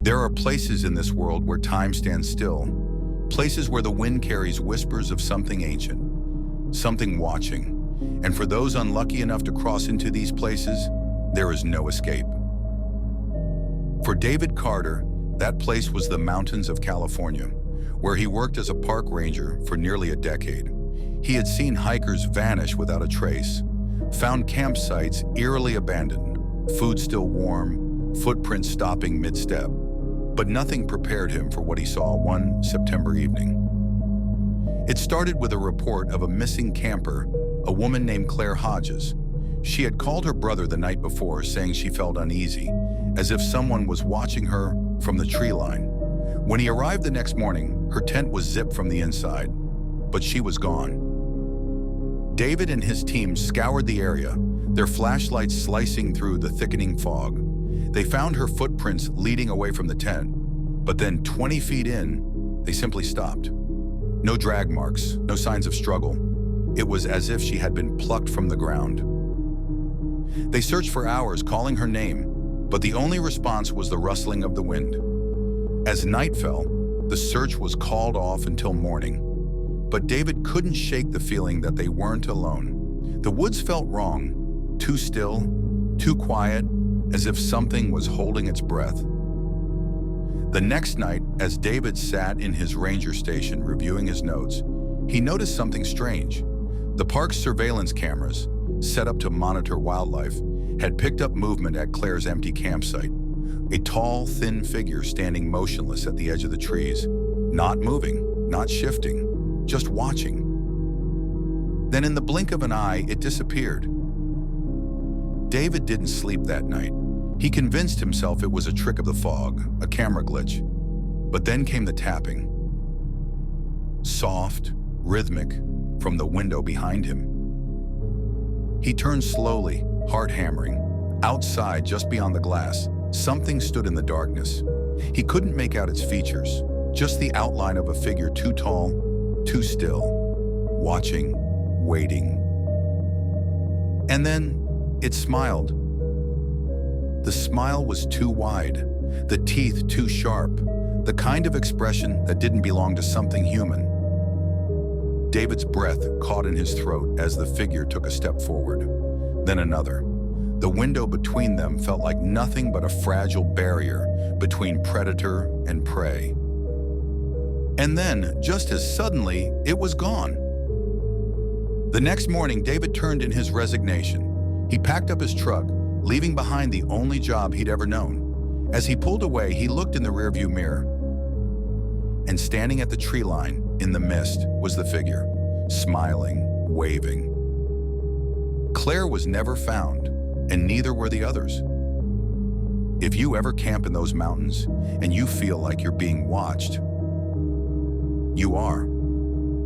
There are places in this world where time stands still, places where the wind carries whispers of something ancient, something watching. And for those unlucky enough to cross into these places, there is no escape. For David Carter, that place was the mountains of California, where he worked as a park ranger for nearly a decade. He had seen hikers vanish without a trace, found campsites eerily abandoned, food still warm, footprints stopping mid-step. But nothing prepared him for what he saw one September evening. It started with a report of a missing camper, a woman named Claire Hodges. She had called her brother the night before, saying she felt uneasy, as if someone was watching her from the tree line. When he arrived the next morning, her tent was zipped from the inside, but she was gone. David and his team scoured the area, their flashlights slicing through the thickening fog. They found her footprints leading away from the tent, but then 20 feet in, they simply stopped. No drag marks, no signs of struggle. It was as if she had been plucked from the ground. They searched for hours, calling her name, but the only response was the rustling of the wind. As night fell, the search was called off until morning. But David couldn't shake the feeling that they weren't alone. The woods felt wrong, too still, too quiet, as if something was holding its breath. The next night, as David sat in his ranger station reviewing his notes, he noticed something strange. The park's surveillance cameras, set up to monitor wildlife, had picked up movement at Claire's empty campsite. A tall, thin figure standing motionless at the edge of the trees, not moving, not shifting, just watching. Then in the blink of an eye, it disappeared. David didn't sleep that night. He convinced himself it was a trick of the fog, a camera glitch. But then came the tapping. Soft, rhythmic, from the window behind him. He turned slowly, heart hammering. Outside, just beyond the glass, something stood in the darkness. He couldn't make out its features, just the outline of a figure too tall, too still, watching, waiting. And then it smiled. The smile was too wide, the teeth too sharp, the kind of expression that didn't belong to something human. David's breath caught in his throat as the figure took a step forward, then another. The window between them felt like nothing but a fragile barrier between predator and prey. And then, just as suddenly, it was gone. The next morning, David turned in his resignation. He packed up his truck, leaving behind the only job he'd ever known. As he pulled away, he looked in the rearview mirror. And standing at the tree line, in the mist, was the figure, smiling, waving. Claire was never found, and neither were the others. If you ever camp in those mountains and you feel like you're being watched, you are.